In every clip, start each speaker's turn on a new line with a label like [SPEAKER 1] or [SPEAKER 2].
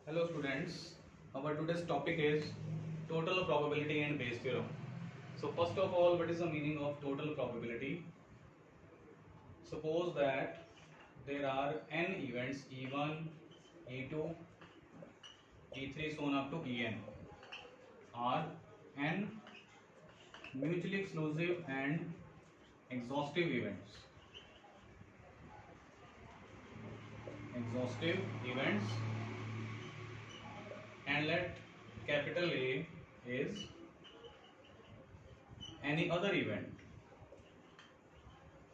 [SPEAKER 1] Hello students, our today's topic is total probability and Bayes theorem. So first of all, what is the meaning of total probability? Suppose that there are n events E1, E2, E3 so on up to En are n mutually exclusive and exhaustive events. Exhaustive events, and let capital A is any other event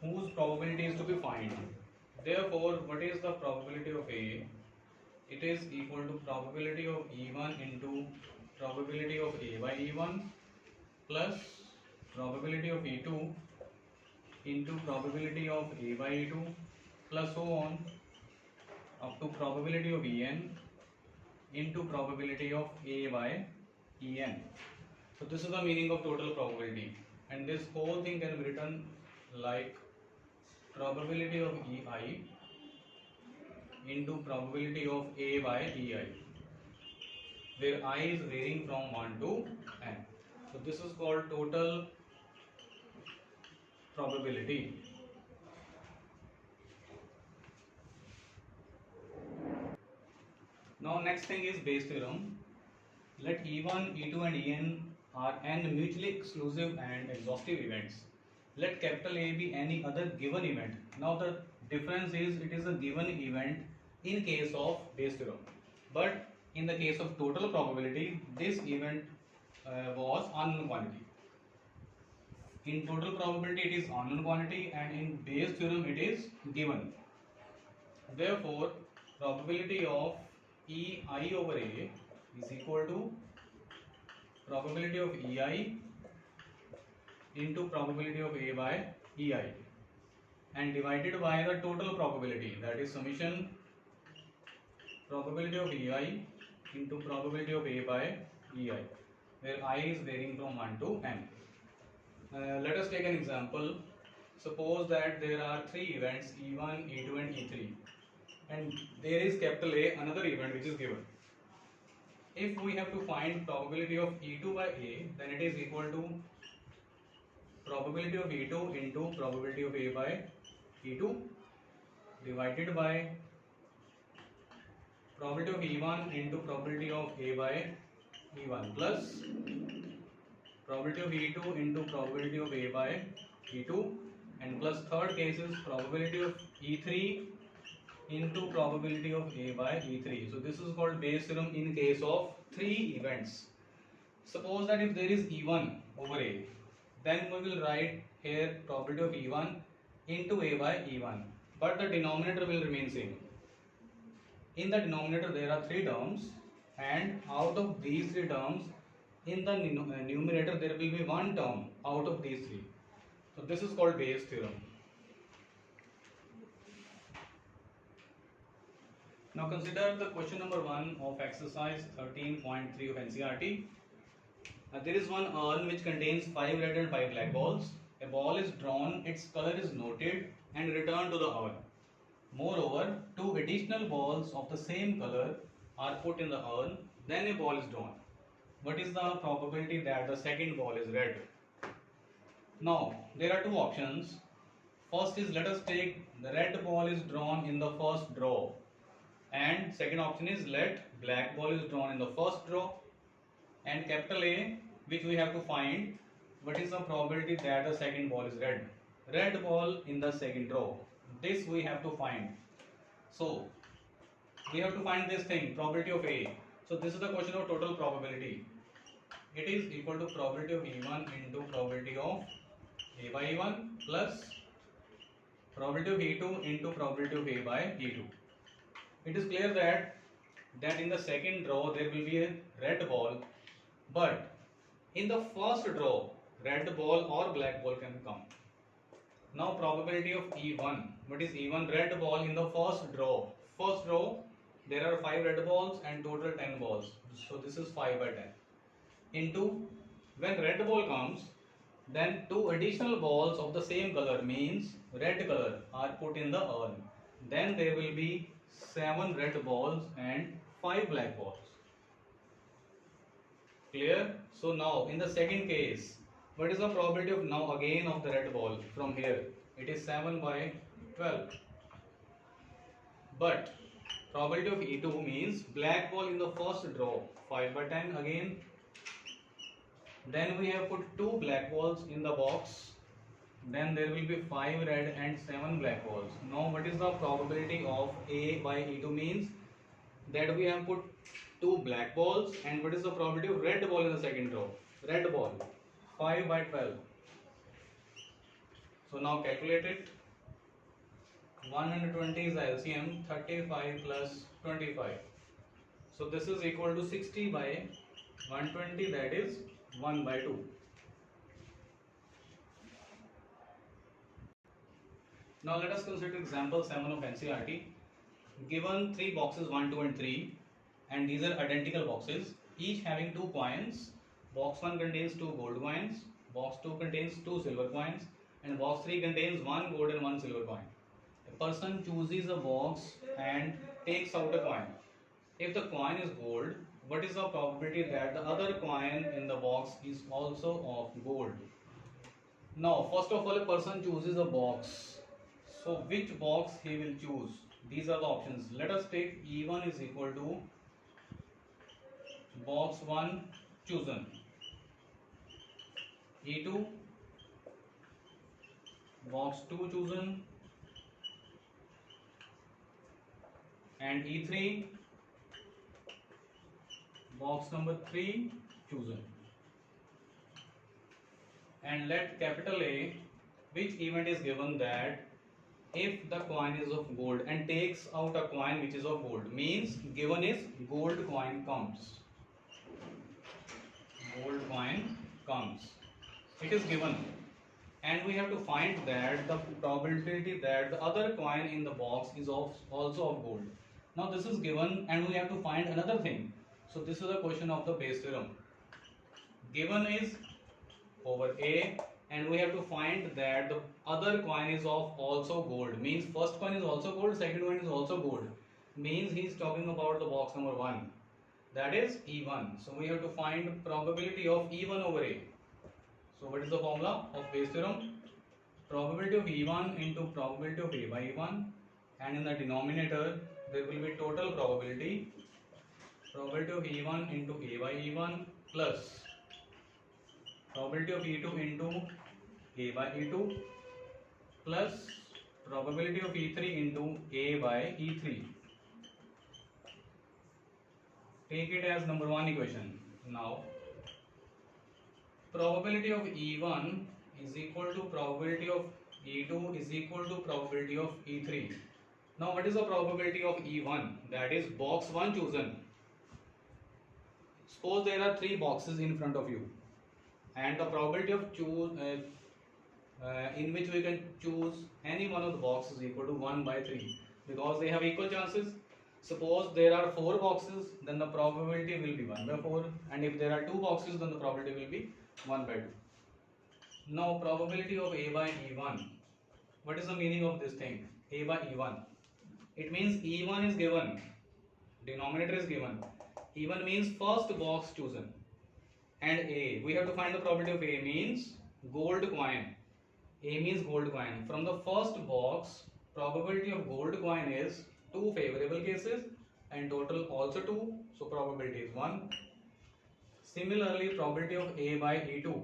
[SPEAKER 1] whose probability is to be found. Therefore, what is the probability of A? It is equal to probability of E1 into probability of A by E1 plus probability of E2 into probability of A by E2 plus so on up to probability of En into probability of A by En. So this is the meaning of total probability, and this whole thing can be written like probability of EI into probability of A by EI, where I is varying from 1 to n. So this is called total probability. Now next thing is Bayes theorem. Let E1, E2 and En are n mutually exclusive and exhaustive events. Let capital A be any other given event. Now the difference is it is a given event in case of Bayes theorem, but in the case of total probability, this event was unknown quantity. In total probability, it is unknown quantity, and in Bayes theorem, it is given. Therefore, probability of EI over A is equal to probability of EI into probability of A by EI, and divided by the total probability, that is summation probability of EI into probability of A by EI, where I is varying from 1 to n. Let us take an example. Suppose that there are three events E1, E2 and E3, and there is capital A, another event which is given. If we have to find probability of E2 by A, then it is equal to probability of E2 into probability of A by E2 divided by probability of E1 into probability of A by E1 plus probability of E2 into probability of A by E2, and plus third case is probability of E3 into probability of A by E3. So this is called Bayes theorem in case of three events. Suppose that if there is E1 over A, then we will write here probability of E1 into A by E1, but the denominator will remain same. In the denominator there are three terms, and out of these three terms, in the numerator there will be one term out of these three. So this is called Bayes theorem. Now consider the question number 1 of exercise 13.3 of NCERT. There is one urn which contains 5 red and 5 black balls. A ball is drawn, its color is noted and returned to the urn. Moreover, 2 additional balls of the same color are put in the urn, then a ball is drawn. What is the probability that the second ball is red? Now, there are two options. First is, let us take the red ball is drawn in the first draw, and second option is let black ball is drawn in the first draw, and capital A, which we have to find what is the probability that the second ball is red. Red ball in the second draw, this we have to find. So we have to find this thing, probability of A. So this is the question of total probability. It is equal to probability of E1 into probability of A by E1 plus probability of E2 into probability of A by E2. It is clear that in the second draw there will be a red ball, but in the first draw red ball or black ball can come. Now probability of E1, what is E1? Red ball in the first draw. First draw there are 5 red balls and total 10 balls, so this is 5 by 10 into, when red ball comes, then 2 additional balls of the same color, means red color, are put in the urn, then there will be 7 red balls and 5 black balls. Clear? So now in the second case, what is the probability of now again of the red ball from here? It is 7 by 12. But probability of E2 means black ball in the first draw 5 by 10 again. Then we have put 2 black balls in the box. Then there will be 5 red and 7 black balls. Now what is the probability of A by E2 means that we have put 2 black balls, and what is the probability of red ball in the second row? Red ball 5 by 12. So now calculate it. 120 is LCM, 35 plus 25. So this is equal to 60 by 120, that is 1 by 2. Now let us consider example 7 of NCERT. Given 3 boxes 1, 2 and 3, and these are identical boxes, each having 2 coins. Box 1 contains 2 gold coins, box 2 contains 2 silver coins, and box 3 contains 1 gold and 1 silver coin. A person chooses a box and takes out a coin. If the coin is gold, what is the probability that the other coin in the box is also of gold? Now first of all, a person chooses a box. So which box he will choose? These are the options. Let us take E1 is equal to box 1 chosen, E2 box 2 chosen, and E3 box number 3 chosen. And let capital A, which event is given that if the coin is of gold and takes out a coin which is of gold, means given is gold coin comes. Gold coin comes. It is given, and we have to find that the probability that the other coin in the box is also of gold. Now this is given, and we have to find another thing. So this is a question of the Bayes theorem. Given is over A, and we have to find that the other coin is of also gold. Means first coin is also gold, second coin is also gold. Means he is talking about the box number 1. That is E1. So we have to find probability of E1 over A. So what is the formula of Bayes theorem? Probability of E1 into probability of A by E1, and in the denominator there will be total probability. Probability of E1 into A by E1 plus probability of E2 into A by E2 plus probability of E3 into A by E3. Take it as number 1 equation. Now probability of E1 is equal to probability of E2 is equal to probability of E3. Now what is the probability of E1? That is box 1 chosen. Suppose there are 3 boxes in front of you, and the probability of in which we can choose any one of the boxes is equal to 1 by 3, because they have equal chances. Suppose there are 4 boxes, then the probability will be 1 by 4, and if there are 2 boxes, then the probability will be 1 by 2. Now probability of A by E1. What is the meaning of this thing? A by E1. It means E1 is given, denominator is given. E1 means first box chosen, and A, we have to find the probability of A means gold coin. A means gold coin. From the first box, probability of gold coin is 2 favorable cases and total also 2, so probability is 1. Similarly, probability of A by E2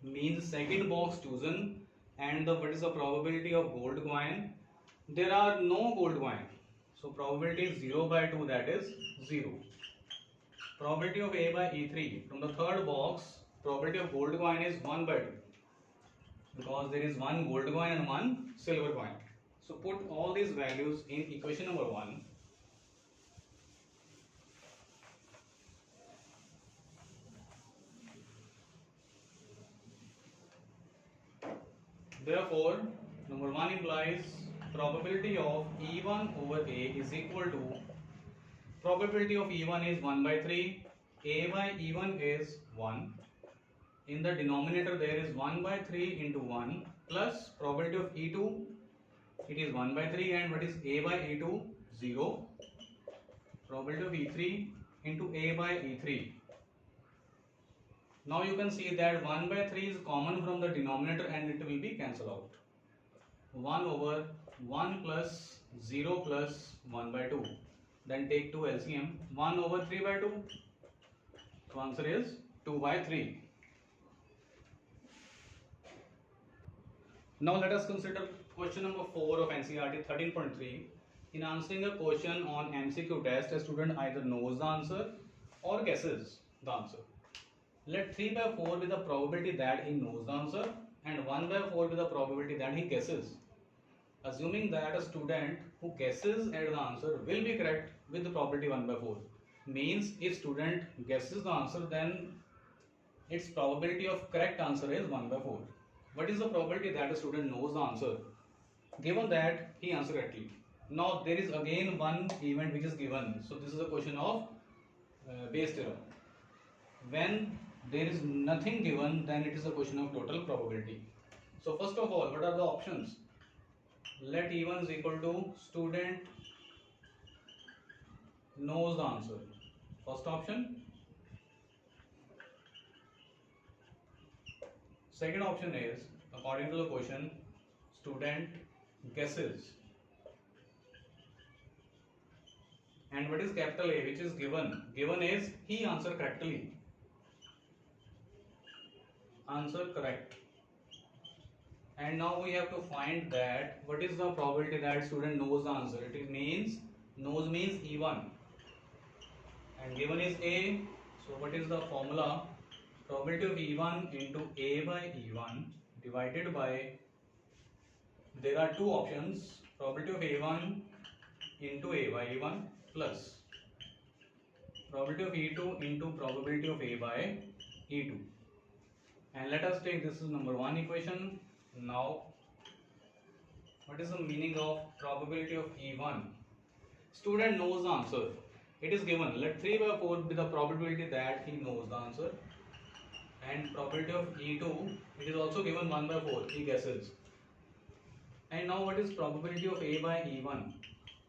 [SPEAKER 1] means second box chosen, and what is the probability of gold coin? There are no gold coin, so probability is 0 by 2, that is 0. Probability of A by E3, from the third box, probability of gold coin is 1 by 2, because there is 1 gold coin and 1 silver coin. So put all these values in equation number 1. Therefore, number 1 implies probability of E1 over A is equal to, probability of E1 is 1 by 3, A by E1 is 1. In the denominator there is 1 by 3 into 1 plus probability of E2, it is 1 by 3, and what is A by E2? 0, probability of E3 into A by E3. Now you can see that 1 by 3 is common from the denominator and it will be cancelled out. 1 over 1 plus 0 plus 1 by 2. Then take 2 LCM. 1 over 3 by 2. So answer is 2 by 3. Now let us consider question number 4 of NCERT 13.3. In answering a question on MCQ test, a student either knows the answer or guesses the answer. Let 3 by 4 be the probability that he knows the answer and 1 by 4 be the probability that he guesses. Assuming that a student who guesses at the answer will be correct with the probability 1 by 4. Means if student guesses the answer, then its probability of correct answer is 1 by 4. What is the probability that a student knows the answer? Given that he answered correctly. Now there is again one event which is given. So this is a question of Bayes' theorem. When there is nothing given, then it is a question of total probability. So first of all, what are the options? Let E1 is equal to student knows the answer. First option. Second option is, according to the question, student guesses. And what is capital A, which is given? Given is he answered correctly. Answer correct. And now we have to find that what is the probability that student knows the answer. It means knows means E1 and given is A. So what is the formula? Probability of E1 into A by E1 divided by, there are two options, probability of A1 into A by E1 plus probability of E2 into probability of A by E2. And let us take this is number 1 equation. Now what is the meaning of probability of E1? Student knows the answer. It is given. Let 3 by 4 be the probability that he knows the answer. And probability of E2, it is also given 1 by 4. He guesses. And now what is probability of A by E1?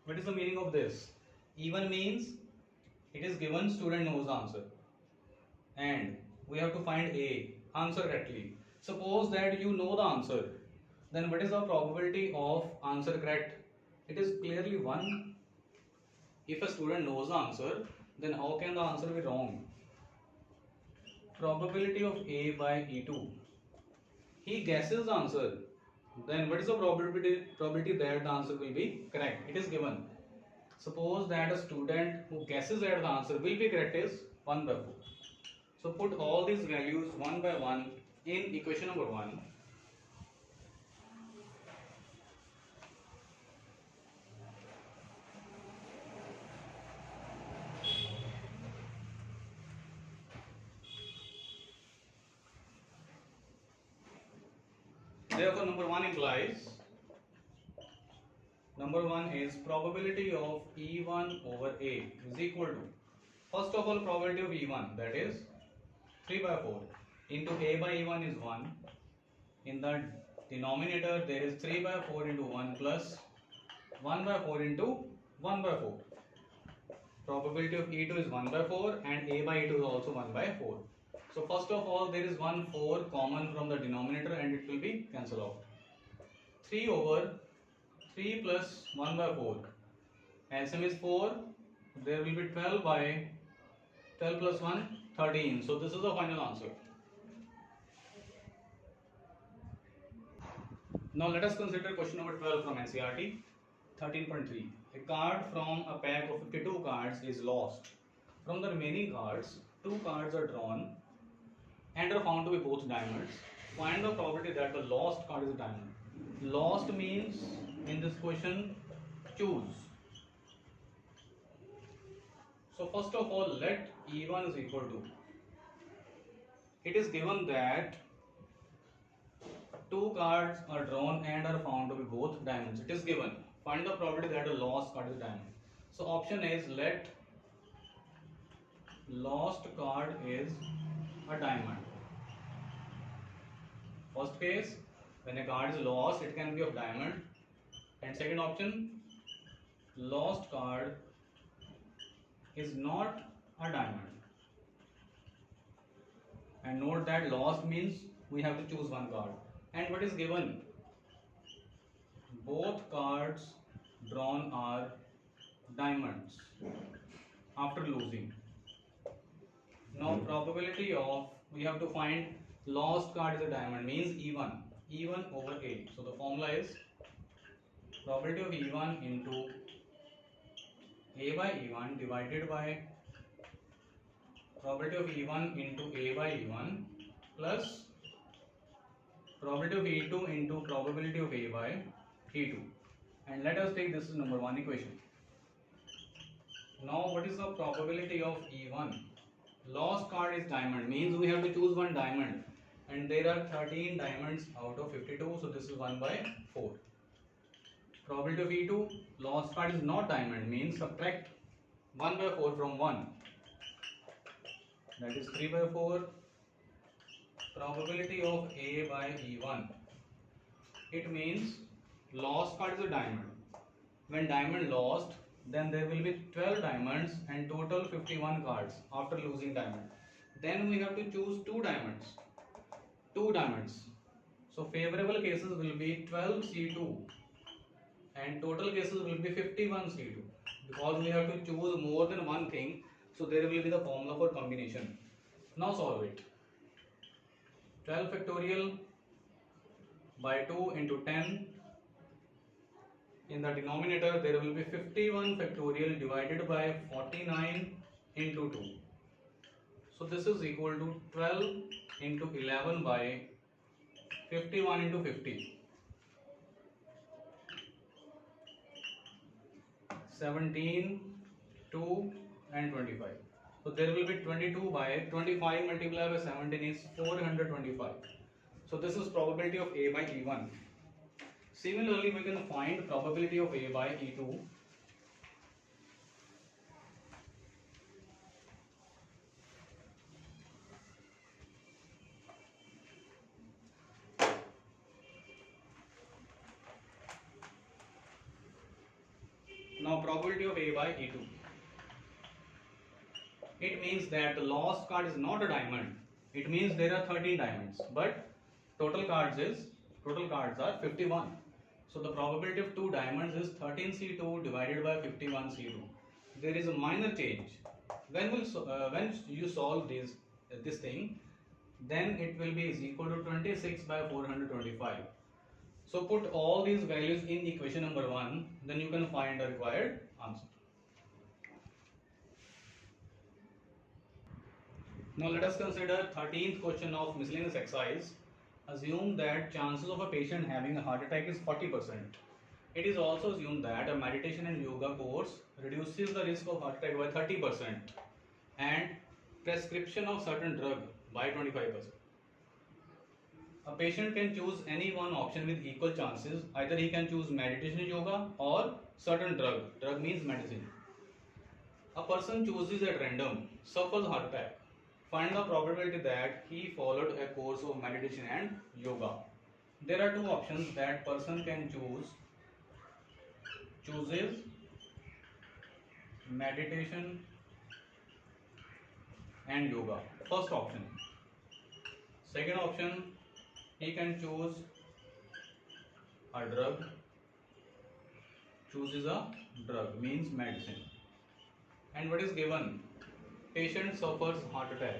[SPEAKER 1] What is the meaning of this? E1 means it is given student knows the answer. And we have to find A. Answer correctly. Suppose that you know the answer, then what is the probability of answer correct? It is clearly 1. If a student knows the answer, then how can the answer be wrong? Probability of A by E2. He guesses the answer. Then what is the probability that the answer will be correct? It is given. Suppose that a student who guesses at the answer will be correct is 1 by 4. So put all these values 1 by 1 in equation number 1. Therefore number 1 implies, number 1 is probability of E1 over A is equal to, first of all, probability of E1, that is 3 by 4 into A by E1 is 1. In the denominator there is 3 by 4 into 1 plus 1 by 4 into 1 by 4. Probability of E2 is 1 by 4 and A by E2 is also 1 by 4. So first of all, there is 1 4 common from the denominator and it will be cancelled out. 3 over 3 plus 1 by 4. LCM is 4. There will be 12 by 12 plus 1, 13. So this is the final answer. Now let us consider question number 12 from NCERT 13.3. A card from a pack of 52 cards is lost. From the remaining cards, 2 cards are drawn and are found to be both diamonds. Find the probability that the lost card is a diamond. Lost means in this question choose. So first of all, let E1 is equal to, it is given that 2 cards are drawn and are found to be both diamonds. It is given. Find the probability that the lost card is a diamond. So option is let lost card is a diamond. First case, when a card is lost, it can be of diamond. And second option, lost card is not a diamond. And note that lost means we have to choose one card. And what is given? Both cards drawn are diamonds after losing. Now probability of, we have to find lost card is a diamond means E1 over A. So the formula is probability of E1 into A by E1 divided by probability of E1 into A by E1 plus probability of E2 into probability of A by E2. And let us take this as number 1 equation. Now what is the probability of E1? Lost card is diamond means we have to choose one diamond, and there are 13 diamonds out of 52, so this is 1 by 4. Probability of E2, lost card is not diamond means subtract 1 by 4 from 1, that is 3 by 4. Probability of A by E1, it means lost card is a diamond. When diamond lost, then there will be 12 diamonds and total 51 cards after losing diamond. Then we have to choose two diamonds. So favorable cases will be 12 C2 and total cases will be 51 C2, because we have to choose more than one thing, so there will be the formula for combination. Now solve it. 12 factorial by 2 into 10. In the denominator there will be 51 factorial divided by 49 into 2. So this is equal to 12 into 11 by 51 into 50. 17, 2 and 25. So there will be 22 by 25 multiplied by 17 is 425. So this is probability of A by E1. Similarly, we can find probability of A by E2. Now probability of A by E2. It means that the lost card is not a diamond. It means there are 13 diamonds, but total cards are 51. So the probability of two diamonds is 13C2 divided by 51C2. There is a minor change. When you solve this thing, then it will be is equal to 26 by 425. So put all these values in equation number 1, then you can find the required answer. Now let us consider 13th question of miscellaneous exercise. Assume that chances of a patient having a heart attack is 40%. It is also assumed that a meditation and yoga course reduces the risk of heart attack by 30% and prescription of certain drug by 25%. A patient can choose any one option with equal chances. Either he can choose meditation and yoga or certain drug. Drug means medicine. A person chooses at random, suffers heart attack. Find the probability that he followed a course of meditation and yoga. There are two options that person can choose. Chooses meditation and yoga. First option. Second option, he can choose a drug. Chooses a drug means medicine. And what is given? Patient suffers heart attack.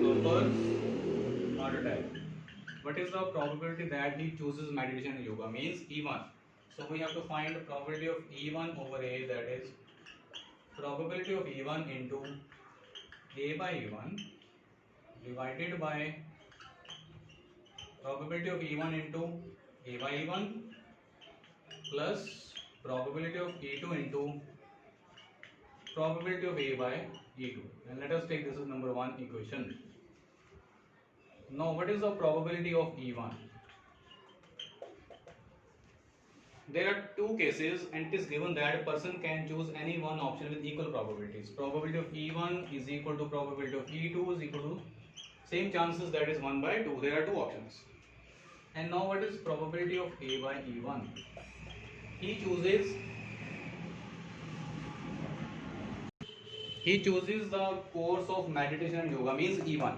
[SPEAKER 1] Suffers heart attack. What is the probability that he chooses meditation and yoga? Means E1. So we have to find the probability of E1 over A, that is probability of E1 into A by E1 divided by probability of E1 into A by E1 plus probability of E2 into probability of A by E2. And let us take this as number 1 equation. Now what is the probability of E1? There are two cases and it is given that a person can choose any one option with equal probabilities. Probability of E1 is equal to probability of E2 is equal to same chances, that is 1 by 2. There are two options. And now what is probability of A by E1? He chooses the course of meditation and yoga, means E1.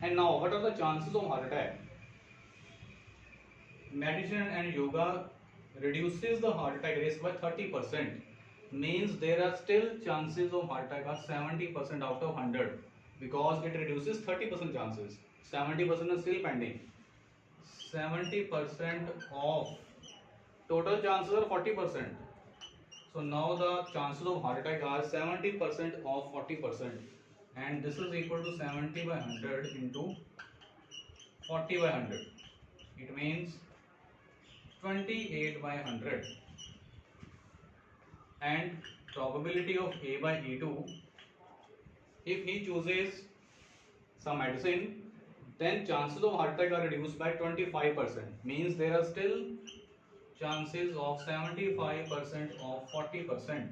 [SPEAKER 1] And now what are the chances of heart attack? Meditation and yoga reduces the heart attack risk by 30%, means there are still chances of heart attack are 70% out of 100, because it reduces 30% chances. 70% is still pending. 70% of total chances are 40%. So now the chances of heart attack are 70% of 40%, and this is equal to 70 by 100 into 40 by 100. It means 28 by 100. And probability of A by E2, if he chooses some medicine, then chances of heart attack are reduced by 25%, means there are still chances of 75% of 40%.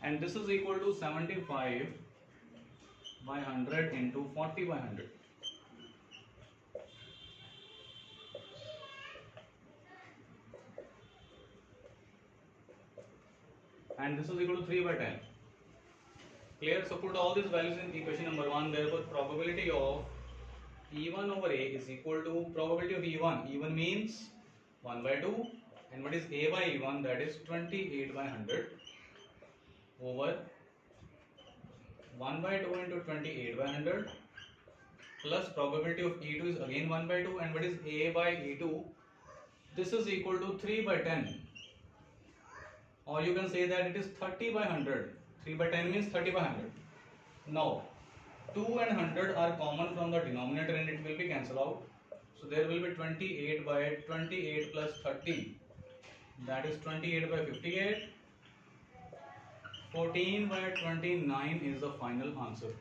[SPEAKER 1] And this is equal to 75 by 100 into 40 by 100. And this is equal to 3 by 10. Clear? So put all these values in equation number 1. Therefore probability of E1 over A is equal to probability of E1. E1 means 1 by 2. And what is A by E1? That is 28 by 100 over 1 by 2 into 28 by 100 plus probability of E2 is again 1 by 2. And what is A by E2? This is equal to 3 by 10. Or you can say that it is 30 by 100. 3 by 10 means 30 by 100. Now 2 and 100 are common from the denominator and it will be cancelled out. So there will be 28 by 28 plus 30. That is 28 by 58. 14 by 29 is the final answer.